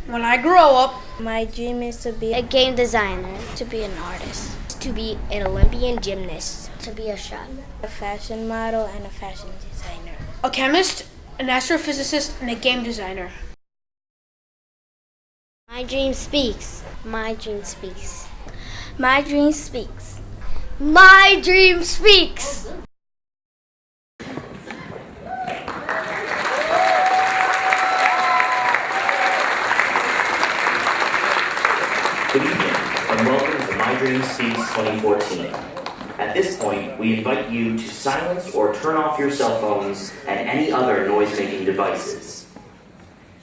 When I grow up, my dream is to be a game designer, to be an artist, to be an Olympian gymnast, to be a chef, a fashion model, and a fashion designer, a chemist, an astrophysicist, and a game designer. My dream speaks. My dream speaks. My dream speaks. My dream speaks. Good evening, and welcome to My Dream Speaks 2014. At this point, we invite you to silence or turn off your cell phones and any other noise-making devices.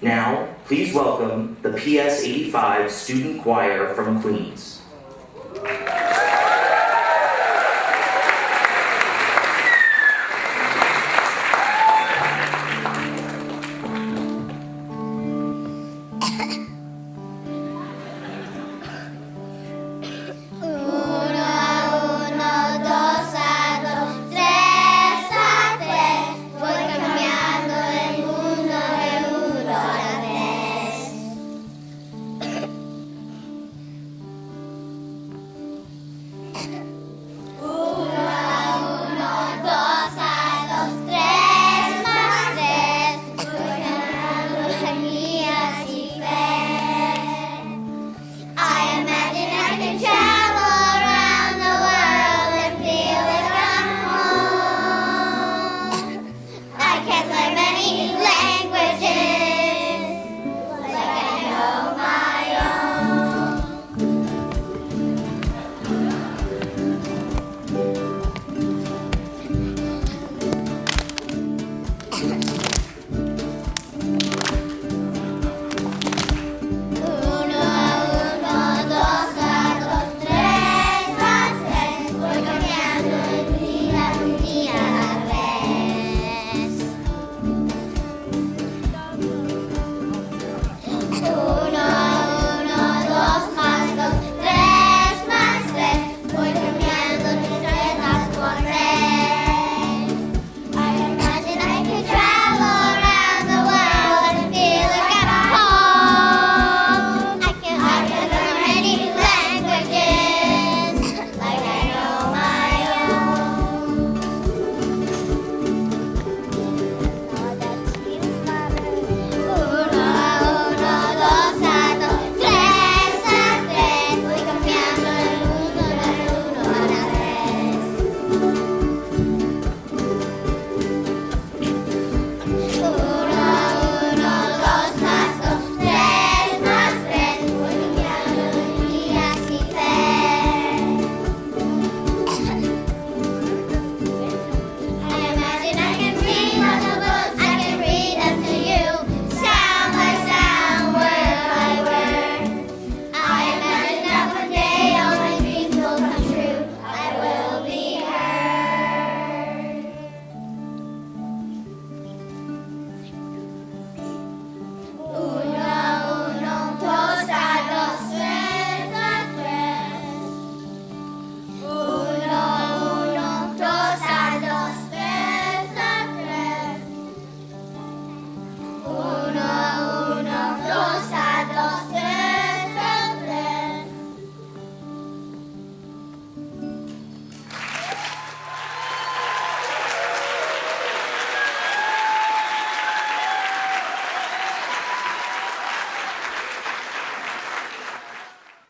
Now, please welcome the PS 85 Student Choir from Queens.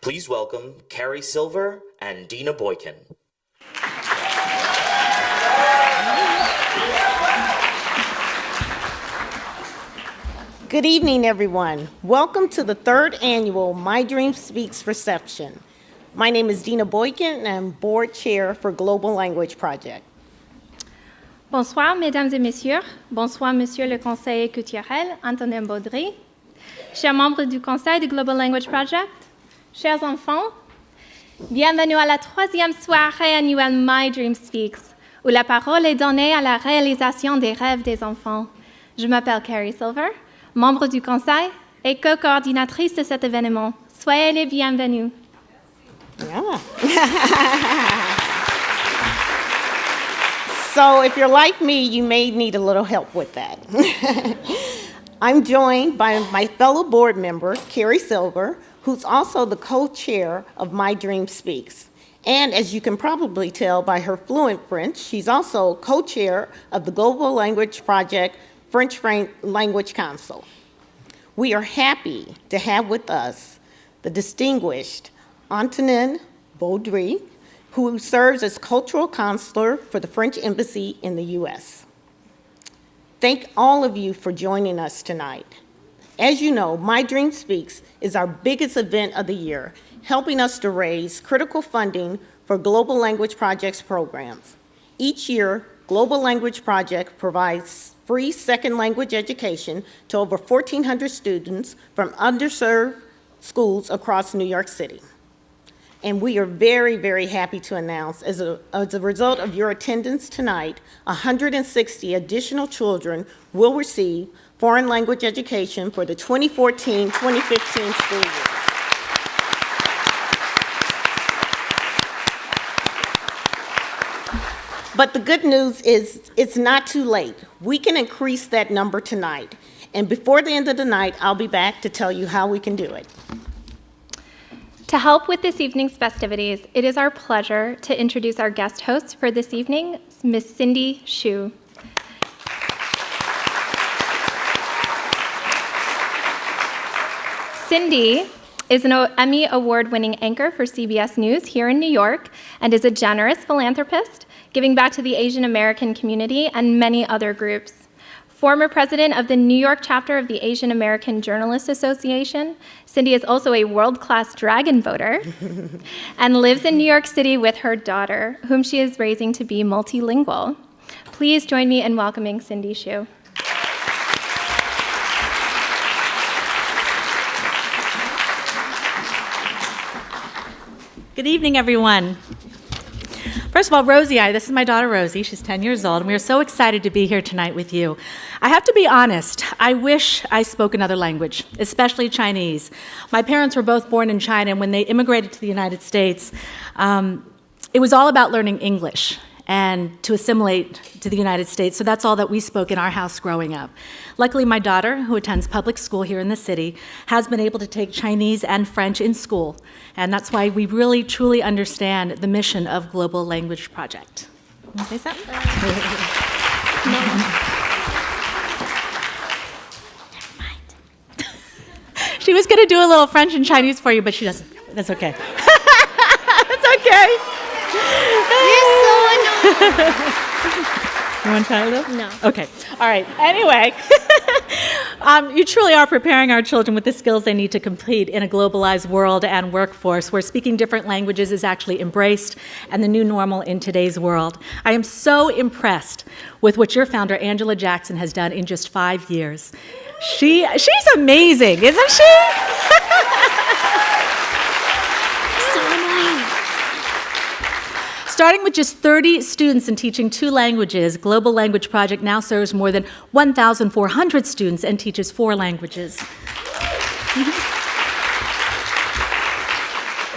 Please welcome Carrie Silver and Dina Boykin. Good evening, everyone. Welcome to the third annual My Dream Speaks reception. My name is Dina Boykin, and I'm board chair for Global Language Project. Bonsoir, mesdames et messieurs. Bonsoir, monsieur le conseiller culturel, Antonin Baudry. Chers membres du conseil du Global Language Project, chers enfants, bienvenue à la troisième soirée annuelle My Dream Speaks, où la parole est donnée à la réalisation des rêves des enfants. Je m'appelle Carrie Silver, membre du conseil et co-coordinatrice de cet événement. Soyez les bienvenus. Yeah. So if you're like me, you may need a little help with that. I'm joined by my fellow board member, Carrie Silver, who's also the co-chair of My Dream Speaks. And as you can probably tell by her fluent French, she's also co-chair of the Global Language Project French Language Council. We are happy to have with us the distinguished Antonin Baudry, who serves as cultural counselor for the French Embassy in the U.S. Thank all of you for joining us tonight. As you know, My Dream Speaks is our biggest event of the year, helping us to raise critical funding for Global Language Project's programs. Each year, Global Language Project provides free second language education to over 1,400 students from underserved schools across New York City. And we are very, very happy to announce, as a result of your attendance tonight, 160 additional children will receive foreign language education for the 2014-2015 school year. But the good news is it's not too late. We can increase that number tonight. And before the end of the night, I'll be back to tell you how we can do it. To help with this evening's festivities, it is our pleasure to introduce our guest host for this evening, Ms. Cindy Hsu. Cindy is an Emmy Award-winning anchor for CBS News here in New York and is a generous philanthropist, giving back to the Asian American community and many other groups. Former president of the New York chapter of the Asian American Journalists Association, Cindy is also a world-class dragon boater and lives in New York City with her daughter, whom she is raising to be multilingual. Please join me in welcoming Cindy Hsu. Good evening, everyone. First of all, this is my daughter Rosie. She's 10 years old, and we are so excited to be here tonight with you. I have to be honest, I wish I spoke another language, especially Chinese. My parents were both born in China, and when they immigrated to the United States, it was all about learning English and to assimilate to the United States, so that's all that we spoke in our house growing up. Luckily, my daughter, who attends public school here in the city, has been able to take Chinese and French in school, and that's why we really, truly understand the mission of Global Language Project. Want to say something? No. She was going to do a little French and Chinese for you, but she doesn't. That's okay. That's okay. You're so annoying. You want to try it, though? No. Okay. All right. Anyway, you truly are preparing our children with the skills they need to compete in a globalized world and workforce where speaking different languages is actually embraced and the new normal in today's world. I am so impressed with what your founder, Angela Jackson, has done in just 5 years. She's amazing, isn't she? Starting with just 30 students and teaching 2 languages, Global Language Project now serves more than 1,400 students and teaches 4 languages.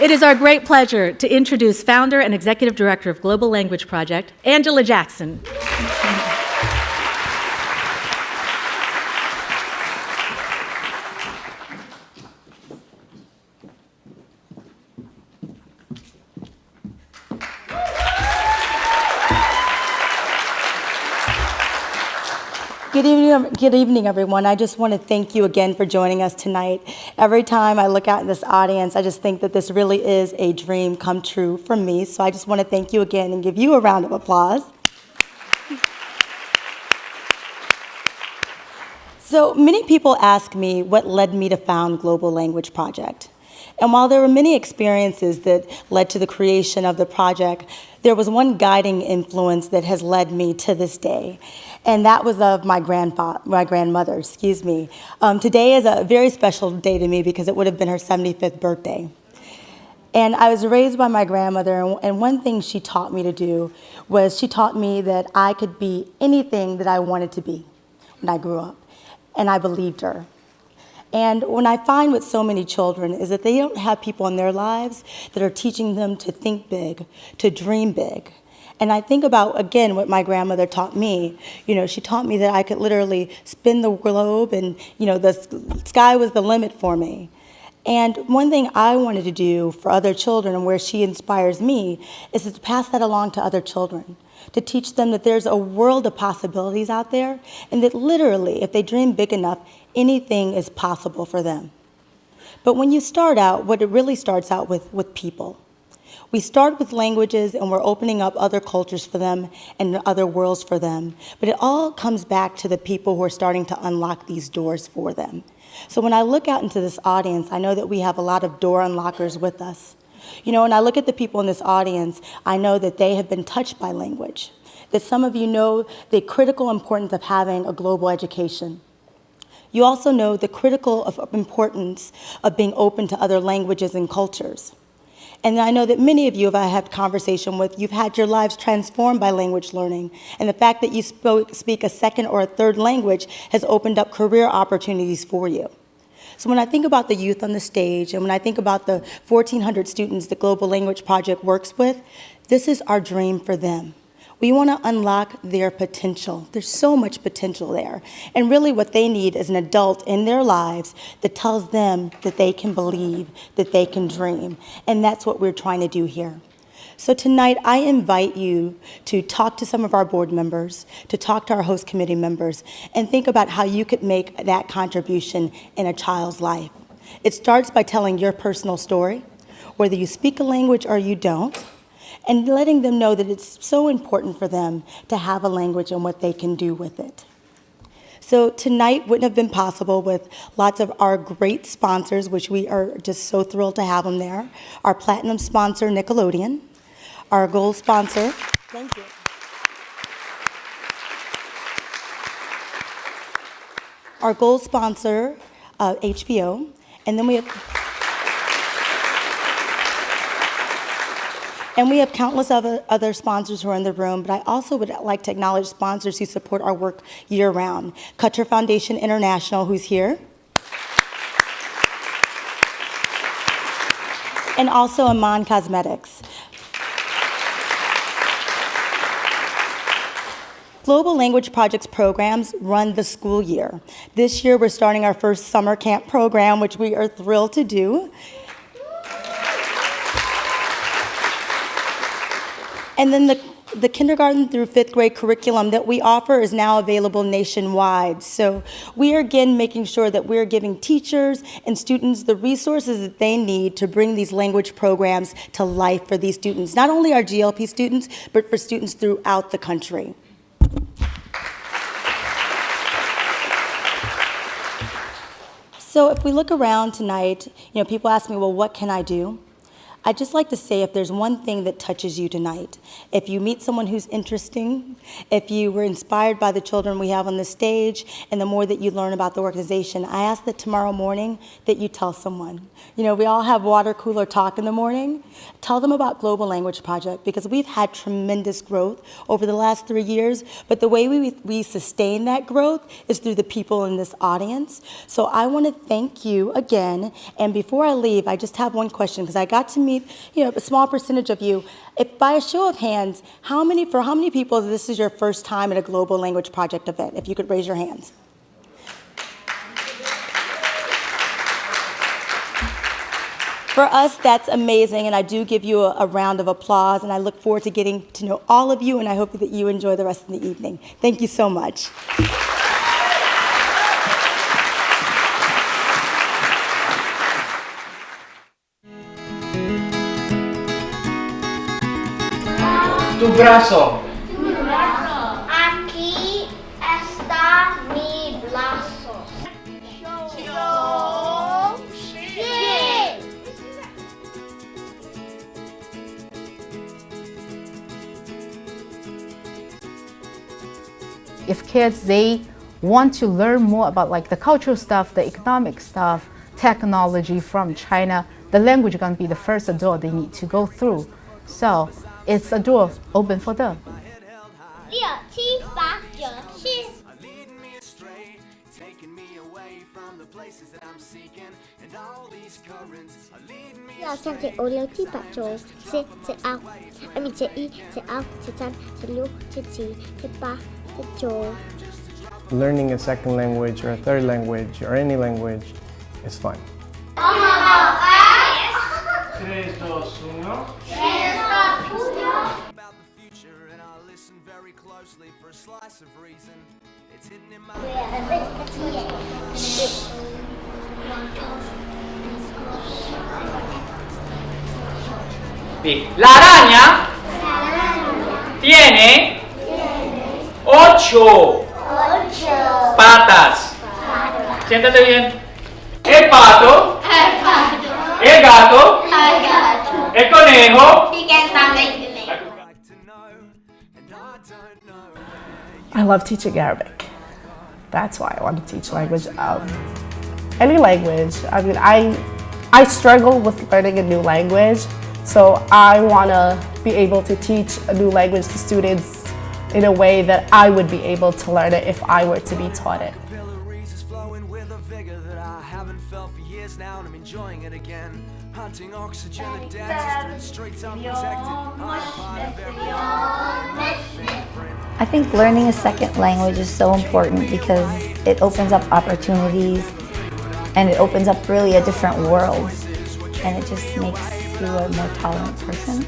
It is our great pleasure to introduce founder and executive director of Global Language Project, Angela Jackson. Good evening, everyone. I just want to thank you again for joining us tonight. Every time I look out in this audience, I just think that this really is a dream come true for me. So I just want to thank you again and give you a round of applause. So many people ask me what led me to found Global Language Project. And while there were many experiences that led to the creation of the project, there was one guiding influence that has led me to this day. And that was of my grandmother. Today is a very special day to me because it would have been her 75th birthday. And I was raised by my grandmother, and one thing she taught me to do was she taught me that I could be anything that I wanted to be when I grew up. And I believed her. And what I find with so many children is that they don't have people in their lives that are teaching them to think big, to dream big. And I think about, again, what my grandmother taught me. You know, she taught me that I could literally spin the globe and, you know, the sky was the limit for me. And one thing I wanted to do for other children and where she inspires me is to pass that along to other children, to teach them that there's a world of possibilities out there and that literally, if they dream big enough, anything is possible for them. But when you start out, what it really starts out with people. We start with languages and we're opening up other cultures for them and other worlds for them. But it all comes back to the people who are starting to unlock these doors for them. So when I look out into this audience, I know that we have a lot of door unlockers with us. You know, when I look at the people in this audience, I know that they have been touched by language, that some of you know the critical importance of having a global education. You also know the critical importance of being open to other languages and cultures. And I know that many of you, if I had conversation with, you've had your lives transformed by language learning. And the fact that you speak a second or a third language has opened up career opportunities for you. So when I think about the youth on the stage, and when I think about the 1,400 students the Global Language Project works with, this is our dream for them. We want to unlock their potential. There's so much potential there. And really what they need is an adult in their lives that tells them that they can believe, that they can dream. And that's what we're trying to do here. So tonight, I invite you to talk to some of our board members, to talk to our host committee members, and think about how you could make that contribution in a child's life. It starts by telling your personal story, whether you speak a language or you don't, and letting them know that it's so important for them to have a language and what they can do with it. So tonight wouldn't have been possible with lots of our great sponsors, which we are just so thrilled to have them there. Our platinum sponsor, Nickelodeon. Our gold sponsor, thank you. Our gold sponsor, HBO. And then we have countless other sponsors who are in the room, but I also would like to acknowledge sponsors who support our work year-round. Kutcher Foundation International, who's here. And also Aman Cosmetics. Global Language Projects programs run the school year. This year, we're starting our first summer camp program, which we are thrilled to do. And then the kindergarten through fifth grade curriculum that we offer is now available nationwide. So we are again making sure that we're giving teachers and students the resources that they need to bring these language programs to life for these students. Not only our GLP students, but for students throughout the country. So if we look around tonight, you know, people ask me, well, what can I do? I'd just like to say if there's one thing that touches you tonight, if you meet someone who's interesting, if you were inspired by the children we have on the stage, and the more that you learn about the organization, I ask that tomorrow morning that you tell someone. You know, we all have water cooler talk in the morning. Tell them about Global Language Project, because we've had tremendous growth over the last 3 years, but the way we sustain that growth is through the people in this audience. So I want to thank you again, and before I leave, I just have one question, because I got to meet a small percentage of you. If by a show of hands, for how many people this is your first time at a Global Language Project event? If you could raise your hands. For us, that's amazing, and I do give you a round of applause, and I look forward to getting to know all of you, and I hope that you enjoy the rest of the evening. Thank you so much. Tu brazo. Aquí está mi brazo. Show shit. If kids, they want to learn more about like the cultural stuff, the economic stuff, technology from China, the language is going to be the first door they need to go through. So it's a door open for them. 6、7、8、9、10 Là, ça c'est Olio, c'est Pacho, c'est out. I mean, c'est I, c'est out, c'est tan, c'est lu, c'est ti, c'est pa, c'est cho. Learning a second language or a third language or any language is fun. 3, 2, 1. La araña tiene 8 patas. Siéntate bien. El pato, el gato, el conejo. I love teaching Arabic. That's why I want to teach language. Any language. I mean, I struggle with learning a new language, so I want to be able to teach a new language to students in a way that I would be able to learn it if I were to be taught it. Hunting oxygen, the dentist, straight unprotected. I think learning a second language is so important because it opens up opportunities and it opens up really a different world, and it just makes you a more tolerant person.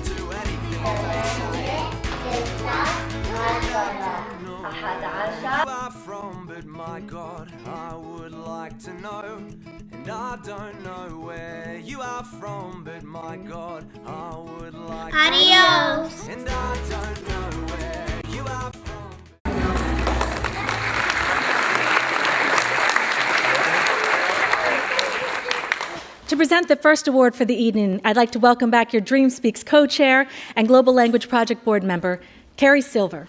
My God, I would like to know, and I don't know where you are from, but my God, I would like to know, and I don't know where you are from. To present the first award for the evening, I'd like to welcome back your Dream Speaks co-chair and Global Language Project board member, Carrie Silver.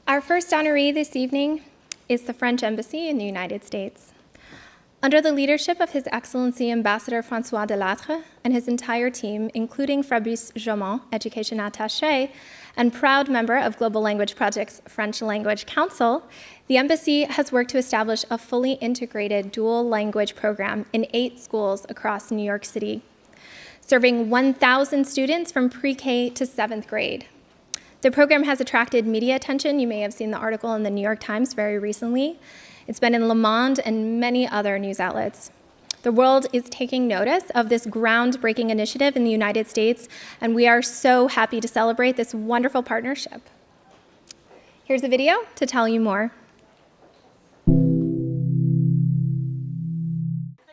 Our first honoree this evening is the French Embassy in the United States. Under the leadership of His Excellency Ambassador François Delattre and his entire team, including Fabrice Jaumont, Education Attaché, and proud member of Global Language Project's French Language Council, the Embassy has worked to establish a fully integrated dual language program in 8 schools across New York City, serving 1,000 students from pre-K to 7th grade. The program has attracted media attention. You may have seen the article in the New York Times very recently. It's been in Le Monde and many other news outlets. The world is taking notice of this groundbreaking initiative in the United States, and we are so happy to celebrate this wonderful partnership. Here's a video to tell you more.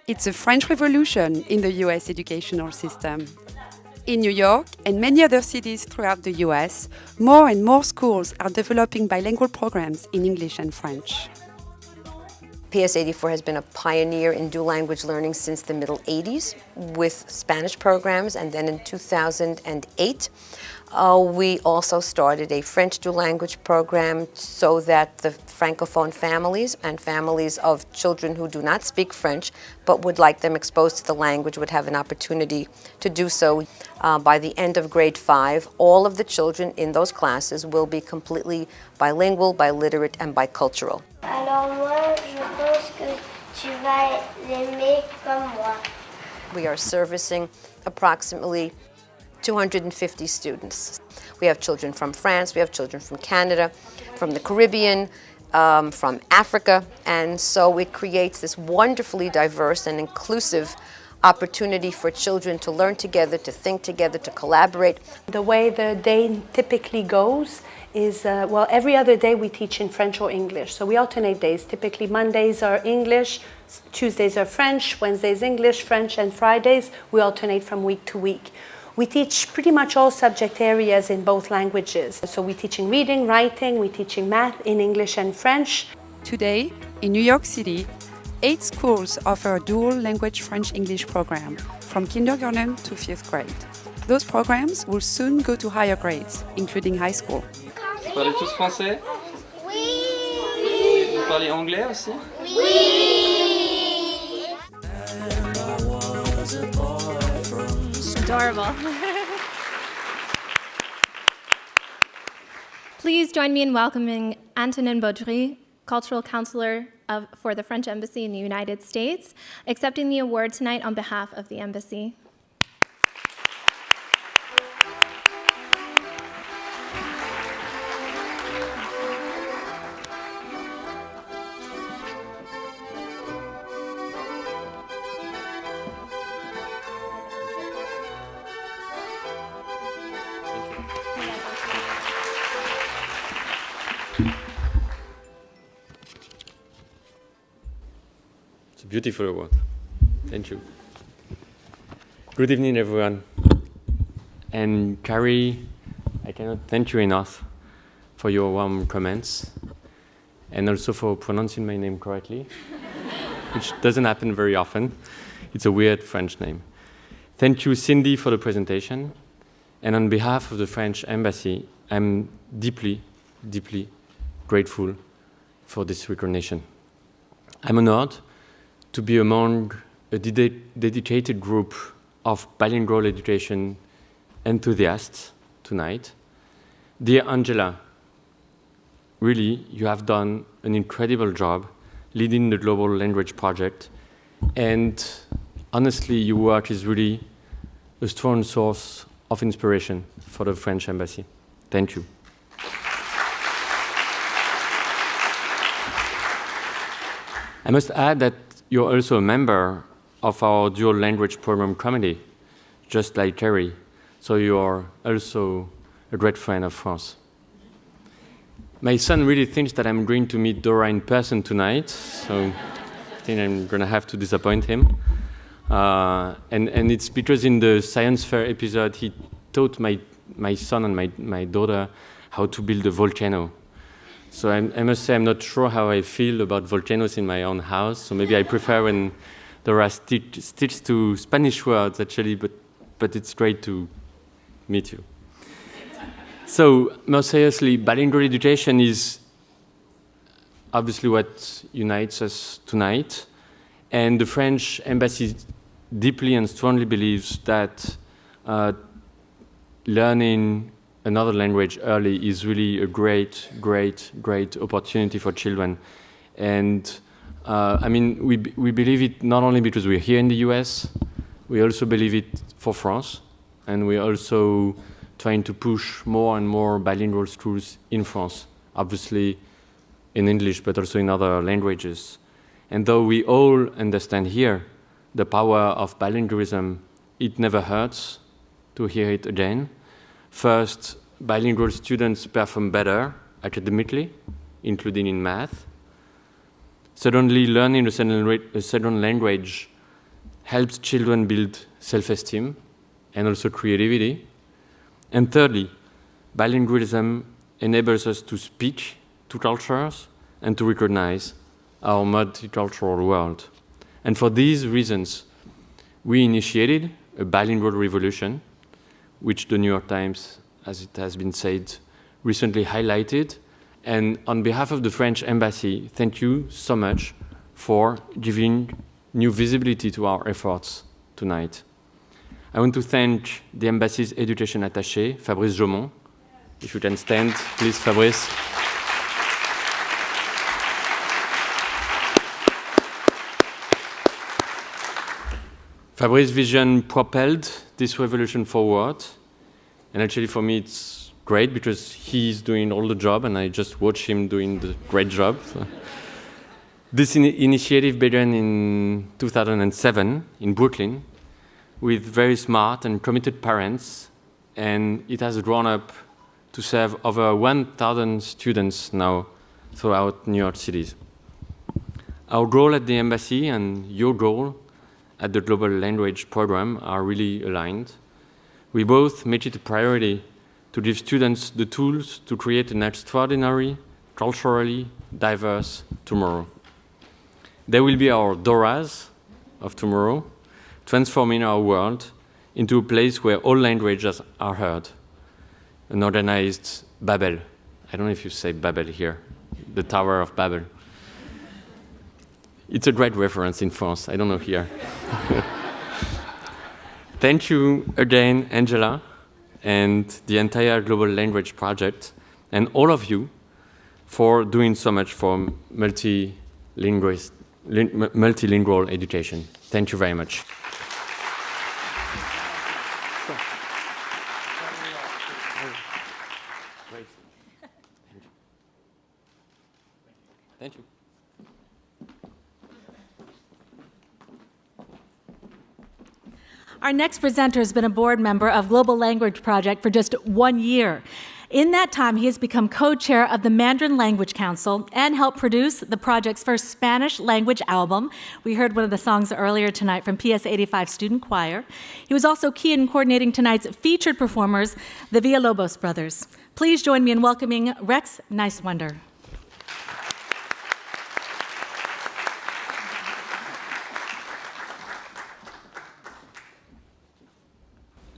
It's a French Revolution in the US educational system. In New York and many other cities throughout the US, more and more schools are developing bilingual programs in English and French. PS84 has been a pioneer in dual language learning since the middle 80s with Spanish programs, and then in 2008 we also started a French dual language program so that the Francophone families and families of children who do not speak French but would like them exposed to the language would have an opportunity to do so. By the end of grade 5, all of the children in those classes will be completely bilingual, biliterate, and bicultural. Alors moi, je pense que tu vas l'aimer comme moi. We are servicing approximately 250 students. We have children from France, we have children from Canada, from the Caribbean, from Africa, and so it creates this wonderfully diverse and inclusive opportunity for children to learn together, to think together, to collaborate. The way the day typically goes is, well, every other day we teach in French or English. So we alternate days. Typically Mondays are English, Tuesdays are French, Wednesdays English, French, and Fridays we alternate from week to week. We teach pretty much all subject areas in both languages. So we're teaching reading, writing, we're teaching math in English and French. Today, in New York City, 8 schools offer a dual language French-English program from kindergarten to 5th grade. Those programs will soon go to higher grades, including high school. Vous parlez tous français? Oui. Vous parlez anglais aussi? Adorable. please join me in welcoming Antonin Baudry, Cultural Counselor for the French Embassy in the United States, accepting the award tonight on behalf of the Embassy. It's a beautiful award. Thank you. Good evening, everyone. And Carrie, I cannot thank you enough for your warm comments and also for pronouncing my name correctly, which doesn't happen very often. It's a weird French name. Thank you, Cindy, for the presentation. And on behalf of the French Embassy, I'm deeply, deeply grateful for this recognition. I'm honored to be among a dedicated group of bilingual education enthusiasts tonight. Dear Angela, really, you have done an incredible job leading the Global Language Project, and honestly, your work is really a strong source of inspiration for the French Embassy. Thank you. I must add that you're also a member of our dual language program committee, just like Carrie, so you are also a great friend of France. My son really thinks that I'm going to meet Dora in person tonight, so I think I'm going to have to disappoint him. And it's because in the science fair episode, he taught my son and my daughter how to build a volcano. So I must say I'm not sure how I feel about volcanoes in my own house. So maybe I prefer when Dora sticks to Spanish words, actually, but it's great to meet you. So more seriously, bilingual education is obviously what unites us tonight. And the French Embassy deeply and strongly believes that learning another language early is really a great, great, great opportunity for children. And I mean, we believe it not only because we're here in the US, we also believe it for France, and we're also trying to push more and more bilingual schools in France, obviously in English, but also in other languages. And though we all understand here the power of bilingualism, it never hurts to hear it again. First, bilingual students perform better academically, including in math. Secondly, learning a second language helps children build self-esteem and also creativity. And thirdly, bilingualism enables us to speak to cultures and to recognize our multicultural world. And for these reasons, we initiated a bilingual revolution, which the New York Times, as it has been said, recently highlighted. And on behalf of the French Embassy, thank you so much for giving new visibility to our efforts tonight. I want to thank the Embassy's education attaché, Fabrice Jaumont. If you can stand, please, Fabrice. Fabrice's vision propelled this revolution forward. And actually, for me, it's great because he's doing all the job and I just watch him doing the great job. So. This initiative began in 2007 in Brooklyn with very smart and committed parents, and it has grown up to serve over 1,000 students now throughout New York City. Our goal at the Embassy and your goal at the Global Language Program are really aligned. We both make it a priority to give students the tools to create an extraordinary, culturally diverse tomorrow. They will be our Doras of tomorrow, transforming our world into a place where all languages are heard, an organized Babel. I don't know if you say Babel here, the Tower of Babel. It's a great reference in France, I don't know here. Thank you again, Angela, and the entire Global Language Project and all of you for doing so much for multilingual education. Thank you very much. Thank you. Our next presenter has been a board member of Global Language Project for just 1 year. In that time, he has become co-chair of the Mandarin Language Council and helped produce the project's first Spanish language album. We heard one of the songs earlier tonight from PS 85 Student Choir. He was also key in coordinating tonight's featured performers, the Villalobos brothers. Please join me in welcoming Rex Nicewander.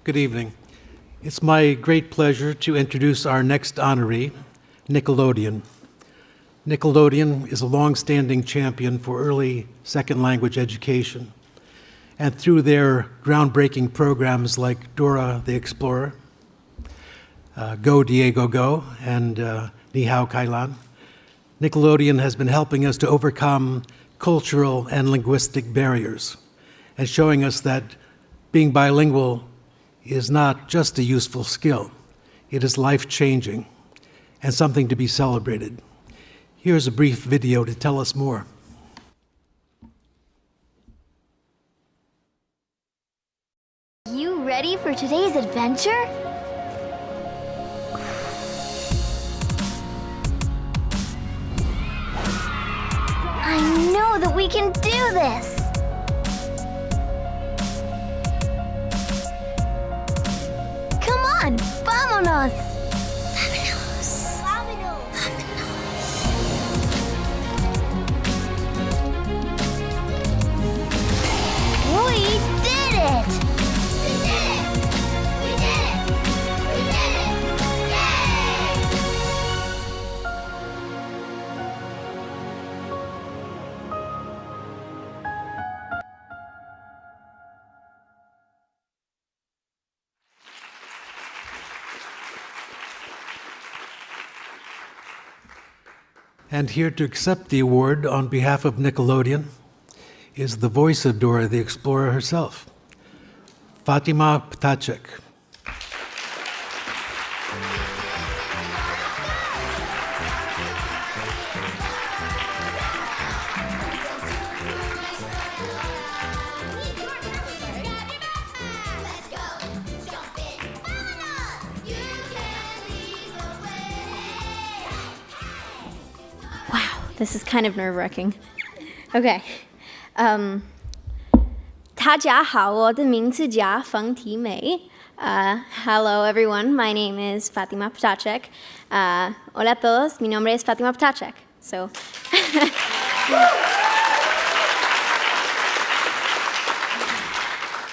Good evening. It's my great pleasure to introduce our next honoree, Nickelodeon. Nickelodeon is a long-standing champion for early second language education. And through their groundbreaking programs like Dora the Explorer, Go Diego Go, and Ni Hao Kailan, Nickelodeon has been helping us to overcome cultural and linguistic barriers and showing us that being bilingual is not just a useful skill, it is life-changing and something to be celebrated. Here's a brief video to tell us more. You ready for today's adventure? I know that we can do this! Come on, vámonos! Vámonos! We did it! We did it! We did it! We did it! Yay! And here to accept the award on behalf of Nickelodeon is the voice of Dora the Explorer herself, Fatima Ptacek. Wow, this is kind of nerve-wracking. Okay. 大家好，我的名字叫冯提美。Hello everyone, my name is Fatima Ptacek. Hola a todos, mi nombre es Fatima Ptacek. So,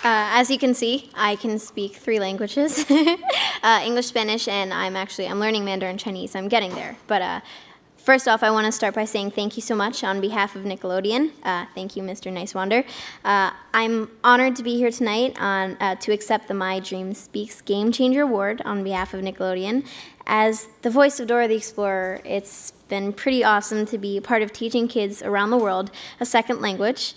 as you can see, I can speak 3 languages, English, Spanish, and I'm learning Mandarin Chinese. I'm getting there. But first off, I want to start by saying thank you so much on behalf of Nickelodeon. Thank you, Mr. Nicewander. I'm honored to be here tonight to accept the My Dream Speaks Game Changer Award on behalf of Nickelodeon. As the voice of Dora the Explorer, it's been pretty awesome to be a part of teaching kids around the world a second language.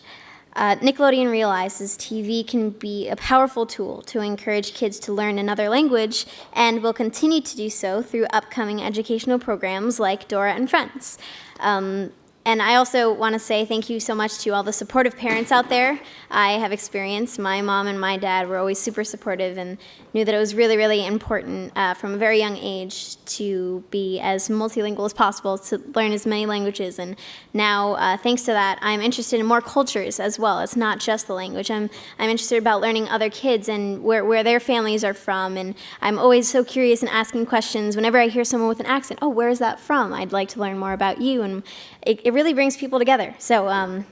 Nickelodeon realizes TV can be a powerful tool to encourage kids to learn another language and will continue to do so through upcoming educational programs like Dora and Friends. And I also want to say thank you so much to all the supportive parents out there. I have experienced, my mom and my dad were always super supportive and knew that it was really, really important from a very young age to be as multilingual as possible, to learn as many languages. And now, thanks to that, I'm interested in more cultures as well. It's not just the language. I'm interested about learning other kids and where their families are from. And I'm always so curious and asking questions. Whenever I hear someone with an accent, oh, where is that from? I'd like to learn more about you. And it really brings people together. So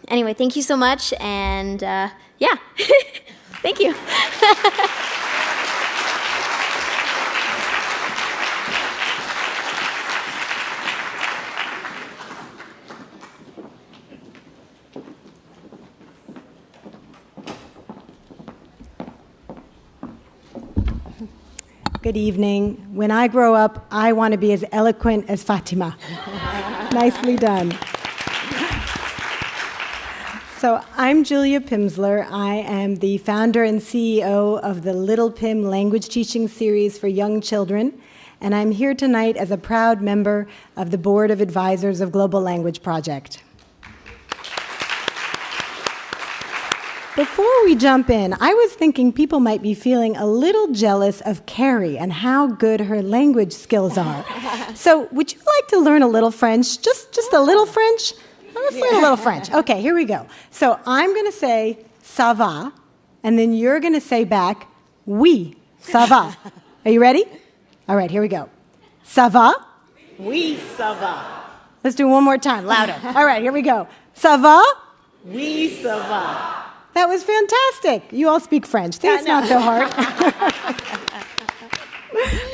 anyway, thank you so much. And yeah, thank you. Good evening. When I grow up, I want to be as eloquent as Fatima. Nicely done. So I'm Julia Pimsler. I am the founder and CEO of the Little Pim language teaching series for young children, and I'm here tonight as a proud member of the Board of Advisors of Global Language Project. Before we jump in, I was thinking people might be feeling a little jealous of Carrie and how good her language skills are. So would you like to learn a little French? Just a little French? Let's learn a little French. Okay, here we go. So I'm going to say ça va, and then you're going to say back oui, ça va. Are you ready? All right, here we go. Ça va? Oui, ça va. Let's do it one more time, louder. All right, here we go. Ça va? Oui, ça va. That was fantastic. You all speak French. It's not so hard.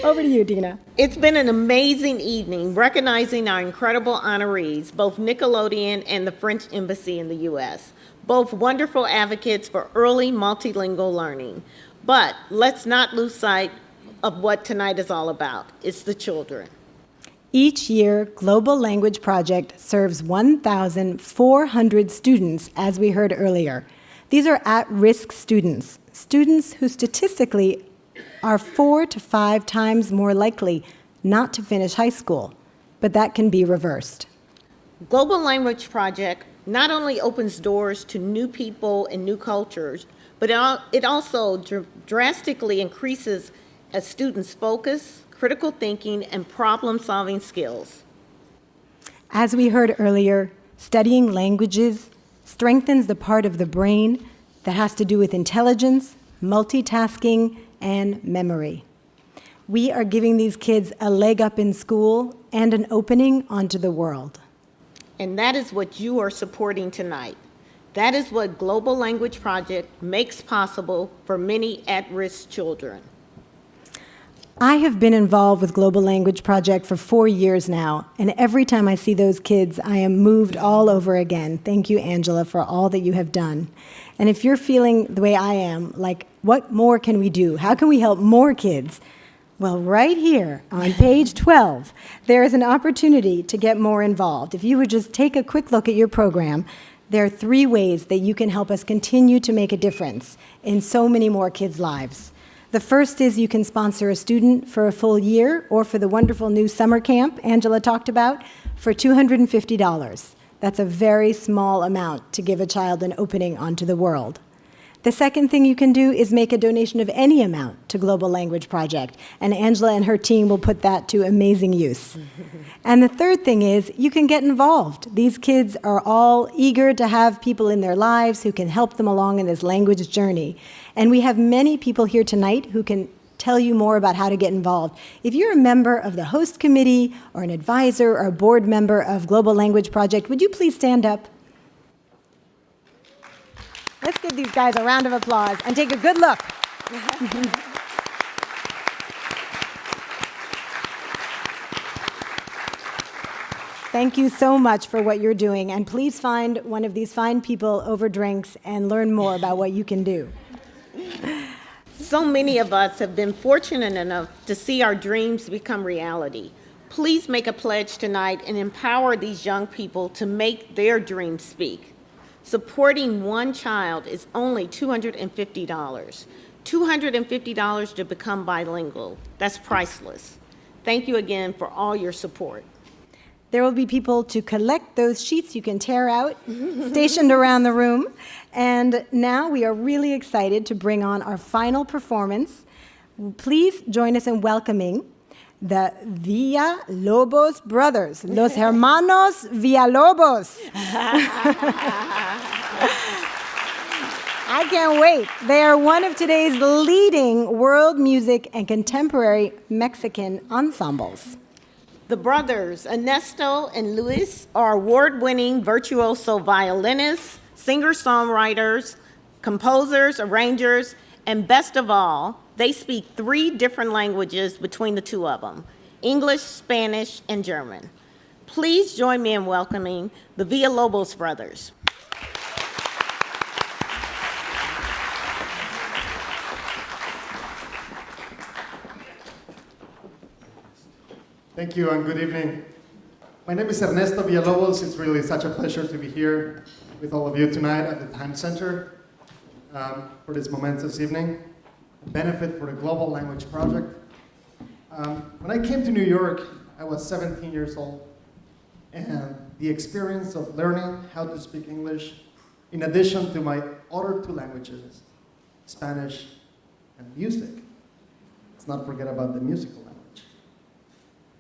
Over to you, Dina. It's been an amazing evening recognizing our incredible honorees, both Nickelodeon and the French Embassy in the U.S., both wonderful advocates for early multilingual learning. But let's not lose sight of what tonight is all about. It's the children. Each year, Global Language Project serves 1,400 students, as we heard earlier. These are at-risk students, students who statistically are 4 to 5 times more likely not to finish high school, but that can be reversed. Global Language Project not only opens doors to new people and new cultures, but it also drastically increases a student's focus, critical thinking, and problem-solving skills. As we heard earlier, studying languages strengthens the part of the brain that has to do with intelligence, multitasking, and memory. We are giving these kids a leg up in school and an opening onto the world. And that is what you are supporting tonight. That is what Global Language Project makes possible for many at-risk children. I have been involved with Global Language Project for 4 years now, and every time I see those kids, I am moved all over again. Thank you, Angela, for all that you have done. And if you're feeling the way I am, like, what more can we do? How can we help more kids? Well, right here on page 12, there is an opportunity to get more involved. If you would just take a quick look at your program, there are 3 ways that you can help us continue to make a difference in so many more kids' lives. The first is you can sponsor a student for a full year or for the wonderful new summer camp Angela talked about for $250. That's a very small amount to give a child an opening onto the world. The second thing you can do is make a donation of any amount to Global Language Project, and Angela and her team will put that to amazing use. And the third thing is you can get involved. These kids are all eager to have people in their lives who can help them along in this language journey. And we have many people here tonight who can tell you more about how to get involved. If you're a member of the host committee or an advisor or a board member of Global Language Project, would you please stand up? Let's give these guys a round of applause and take a good look. Thank you so much for what you're doing, and please find one of these fine people over drinks and learn more about what you can do. So many of us have been fortunate enough to see our dreams become reality. Please make a pledge tonight and empower these young people to make their dreams speak. Supporting one child is only $250. $250 to become bilingual. That's priceless. Thank you again for all your support. There will be people to collect those sheets you can tear out, stationed around the room. And now we are really excited to bring on our final performance. Please join us in welcoming the Villalobos brothers, Los Hermanos Villalobos. I can't wait. They are one of today's leading world music and contemporary Mexican ensembles. The brothers, Ernesto and Luis, are award-winning virtuoso violinists, singer-songwriters, composers, arrangers, and best of all, they speak 3 different languages between the 2 of them, English, Spanish, and German. Please join me in welcoming the Villalobos brothers. Thank you and good evening. My name is Ernesto Villalobos. It's really such a pleasure to be here with all of you tonight at the Time Center for this momentous evening, a benefit for the Global Language Project. When I came to New York, I was 17 years old, and the experience of learning how to speak English, in addition to my other two languages, Spanish and music, let's not forget about the musical language,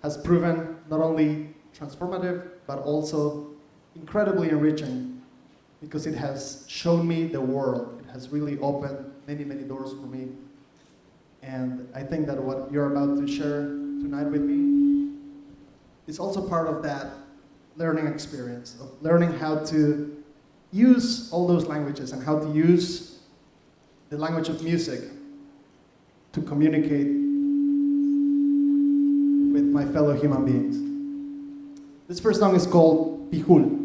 has proven not only transformative, but also incredibly enriching, because it has shown me the world. It has really opened many, many doors for me. And I think that what you're about to share tonight with me is also part of that learning experience, of learning how to use all those languages and how to use the language of music to communicate with my fellow human beings. This first song is called Pijul.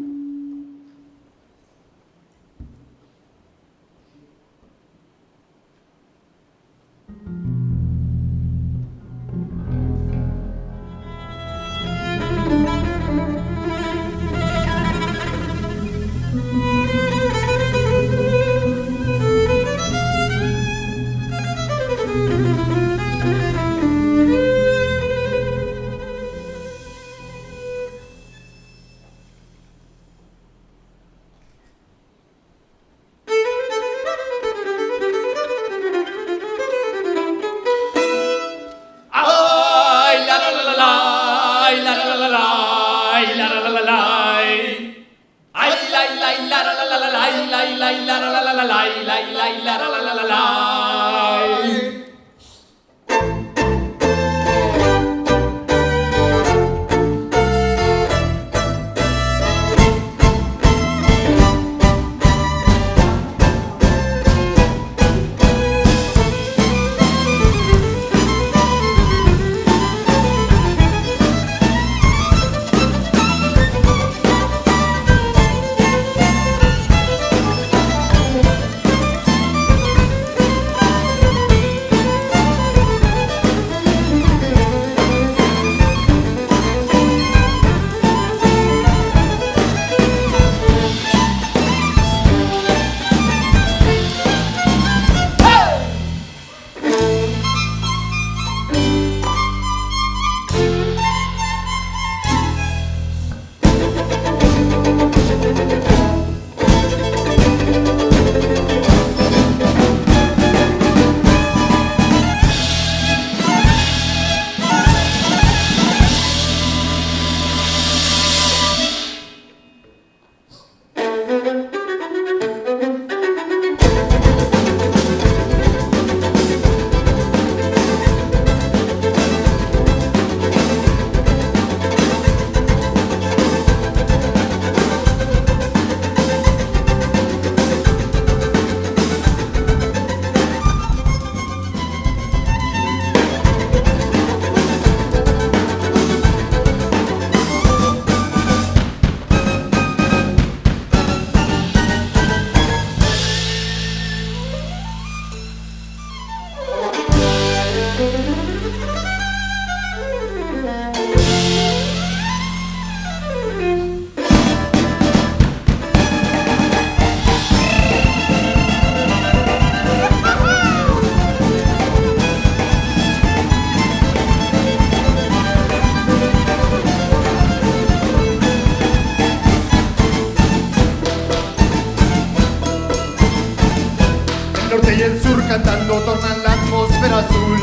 cantando tornan la atmósfera azul.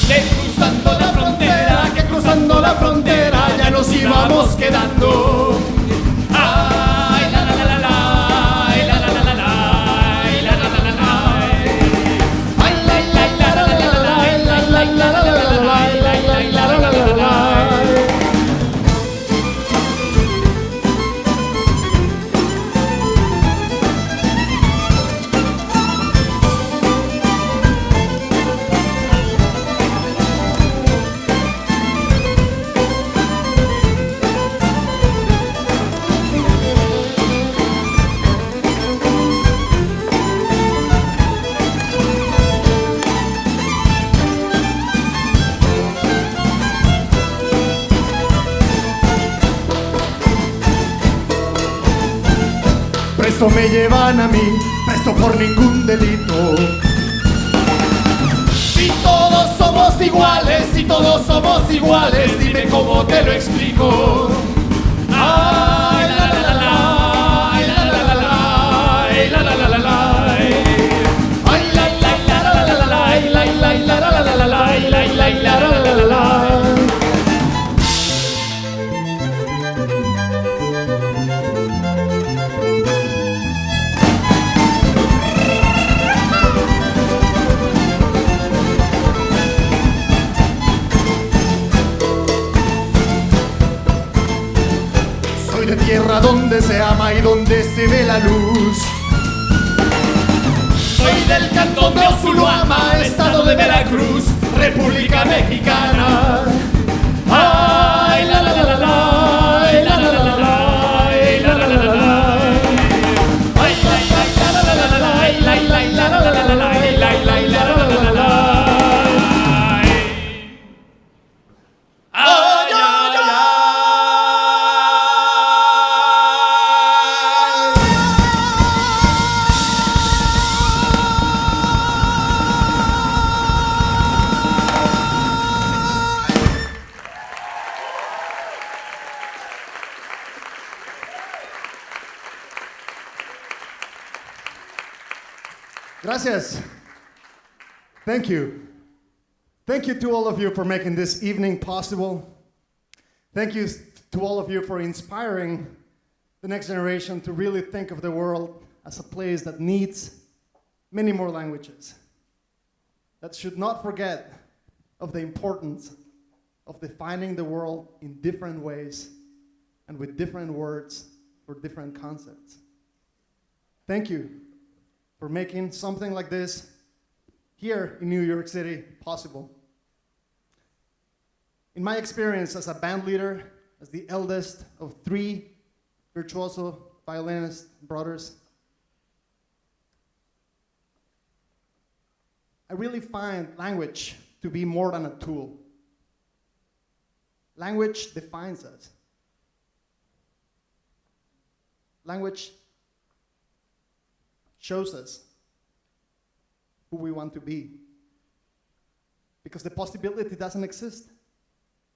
Que cruzando la frontera ya nos íbamos quedando. Ay, la la la la la, ay, la la la la la, ay, la la la la la, ay, la la la la la la, ay, la la la la la, ay, la la la la la. eso me llevan a mí, preso por ningún delito. Si todos somos iguales, si todos somos iguales, dime cómo te lo explico. Ay, la la la la, ay, la la la la, ay, la la la la la, ay, la la la la la la, ay, la la la la la la, ay, la la la la la la. Soy de tierra donde se ama y donde se ve la luz. Soy del cantón de Osuluama, estado de Veracruz, República Mexicana. Ay, la la la la la, ay, la la la la la, ay, la la la la la. Ay, la la la la la, ay, la la la la la la, ay, la la la la la la. Ay, ay, ay. Gracias. Thank you. Thank you to all of you for making this evening possible. Thank you to all of you for inspiring the next generation to really think of the world as a place that needs many more languages, that should not forget of the importance of defining the world in different ways and with different words for different concepts. Thank you for making something like this here in New York City possible. In my experience as a band leader, as the eldest of 3 virtuoso violinist brothers, I really find language to be more than a tool. Language defines us. Language shows us who we want to be. Because the possibility doesn't exist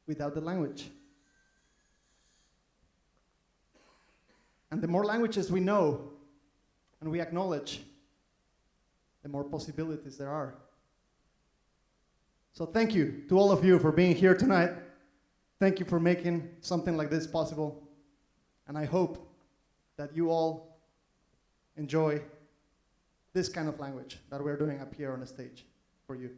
without the language. And the more languages we know and we acknowledge, the more possibilities there are. So thank you to all of you for being here tonight. Thank you for making something like this possible. And I hope that you all enjoy this kind of language that we're doing up here on the stage for you.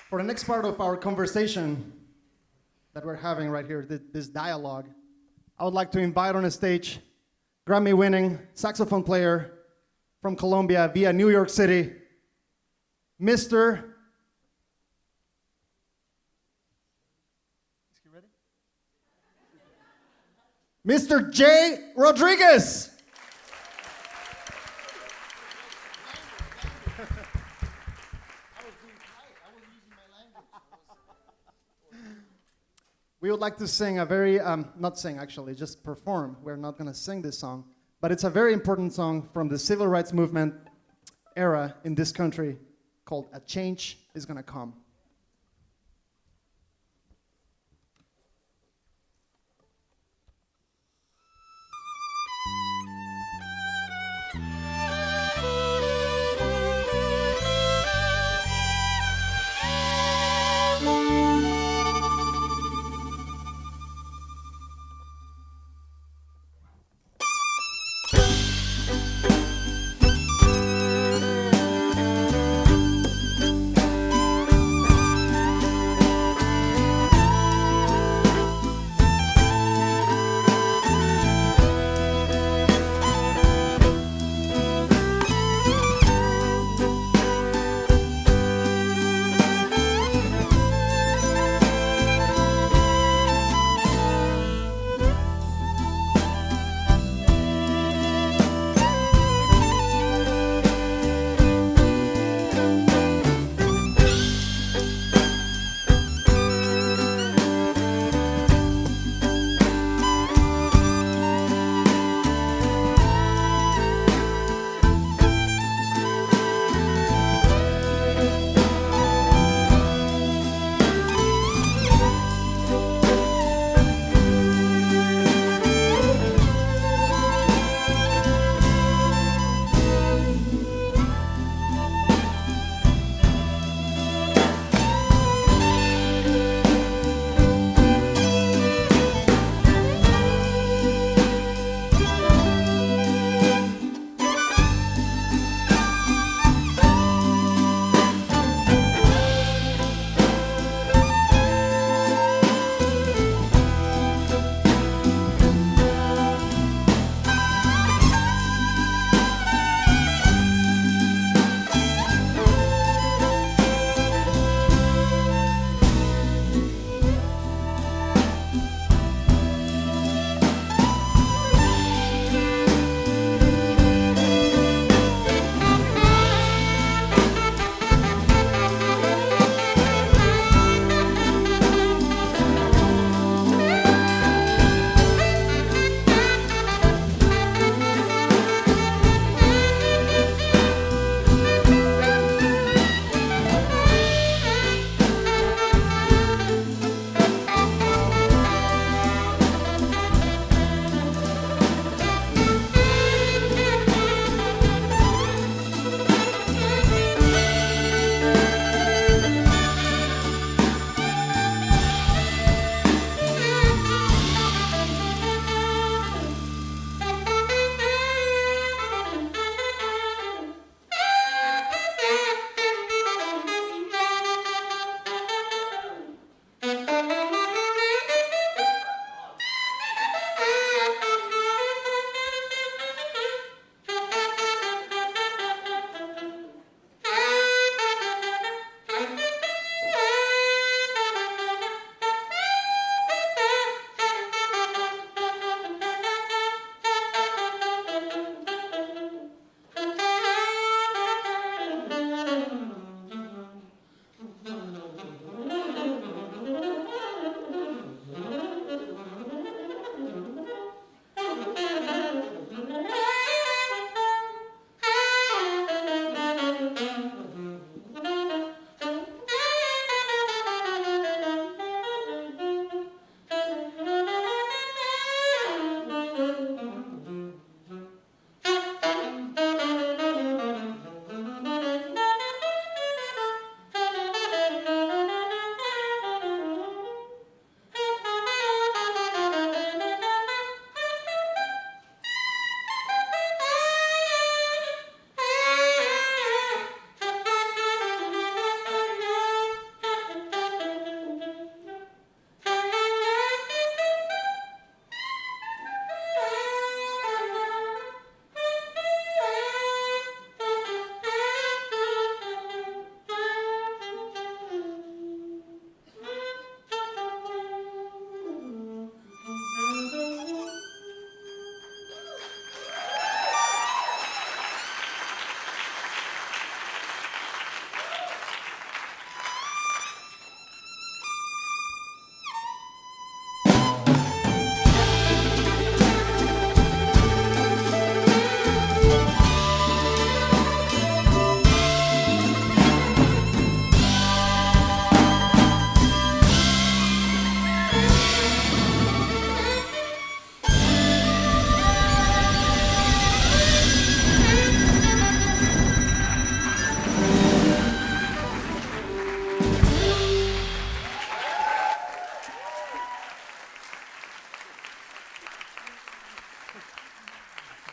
For the next part of our conversation that we're having right here, this dialogue, I would like to invite on the stage Grammy-winning saxophone player from Colombia via New York City, Mr. Mr. Jay Rodriguez. We would like to sing a very, not sing actually, just perform. We're not going to sing this song, but it's a very important song from the civil rights movement era in this country called A Change Is Gonna Come.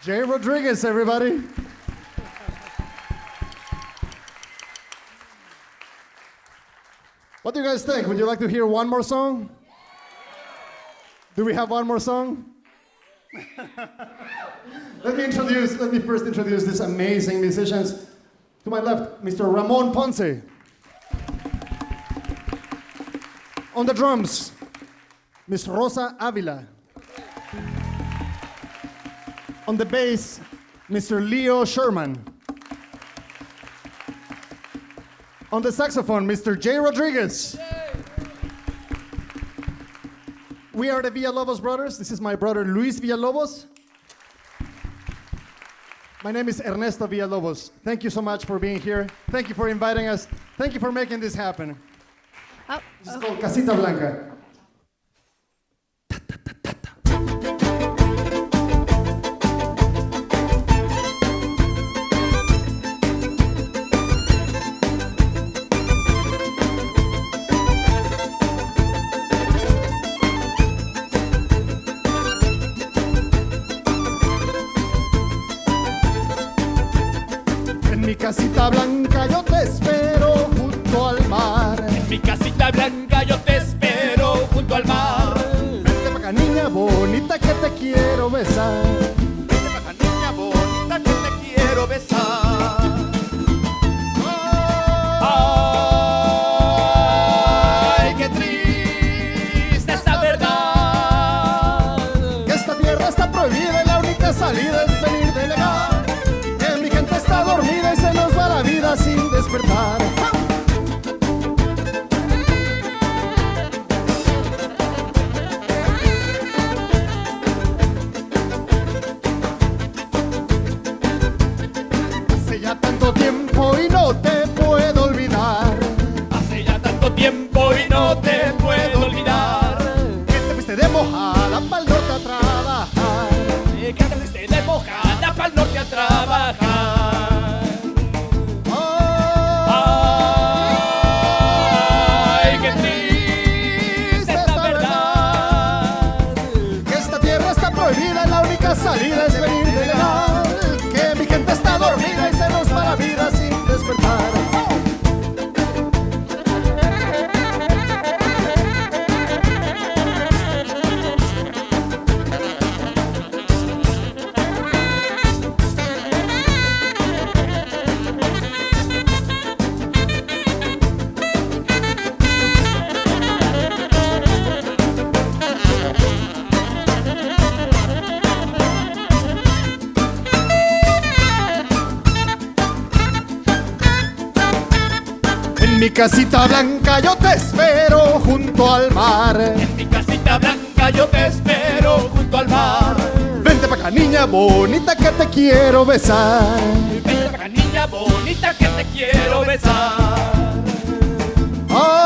Jay Rodriguez, everybody. What do you guys think? Would you like to hear one more song? Do we have one more song? Let me first introduce these amazing musicians. To my left, Mr. Ramon Ponce. On the drums, Miss Rosa Avila. On the bass, Mr. Leo Sherman. On the saxophone, Mr. Jay Rodriguez. We are the Villalobos brothers. This is my brother Luis Villalobos. My name is Ernesto Villalobos. Thank you so much for being here. Thank you for inviting us. Thank you for making this happen. This is called Casita Blanca. En mi casita blanca yo te espero junto al mar. En mi casita blanca yo te espero junto al mar. Vente pa' acá, niña bonita, que te quiero besar. Vente pa' acá, niña bonita, que te quiero besar. Ay, qué triste esta verdad. Que esta tierra está prohibida y la única salida es venir de legal. Que mi gente está dormida y se nos va la vida sin despertar. Hace ya tanto tiempo y no te puedo olvidar. Hace ya tanto tiempo y no te puedo olvidar. Que te fuiste de mojada pa'l norte a trabajar. Que te fuiste de mojada pa'l norte a trabajar. Ay, qué triste esta verdad. Que esta tierra está prohibida y la única salida es venir de legal. Que mi gente está dormida y se nos va la vida sin despertar. En mi casita blanca yo te espero junto al mar. En mi casita blanca yo te espero junto al mar. Vente pa' acá, niña bonita, que te quiero besar. Vente pa' acá, niña bonita, que te quiero besar. Ay,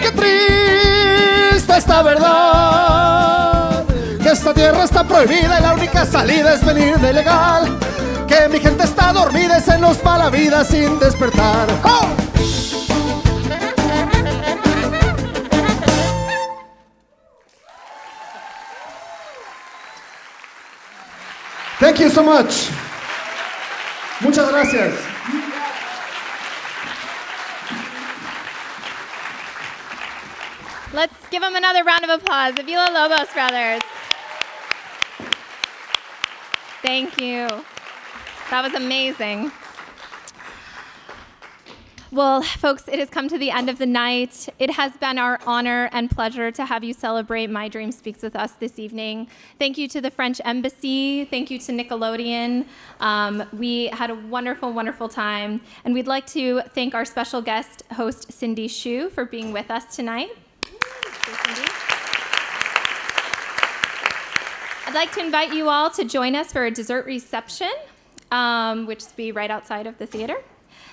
qué triste esta verdad. Que esta tierra está prohibida y la única salida es venir de legal. Que mi gente está dormida y se nos va la vida sin despertar. ¡Oh! Thank you so much. Muchas gracias. Let's give them another round of applause. The Villalobos brothers. Thank you. That was amazing. Well, folks, it has come to the end of the night. It has been our honor and pleasure to have you celebrate My Dream Speaks with us this evening. Thank you to the French Embassy. Thank you to Nickelodeon. We had a wonderful, wonderful time. And we'd like to thank our special guest host, Cindy Hsu, for being with us tonight. Cindy. I'd like to invite you all to join us for a dessert reception, which will be right outside of the theater.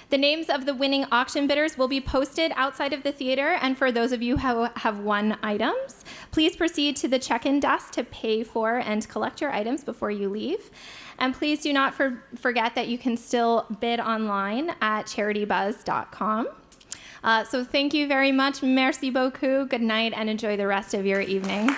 The names of the winning auction bidders will be posted outside of the theater, and for those of you who have won items, please proceed to the check-in desk to pay for and collect your items before you leave. And please do not forget that you can still bid online at charitybuzz.com. So thank you very much. Merci beaucoup. Good night, and enjoy the rest of your evening.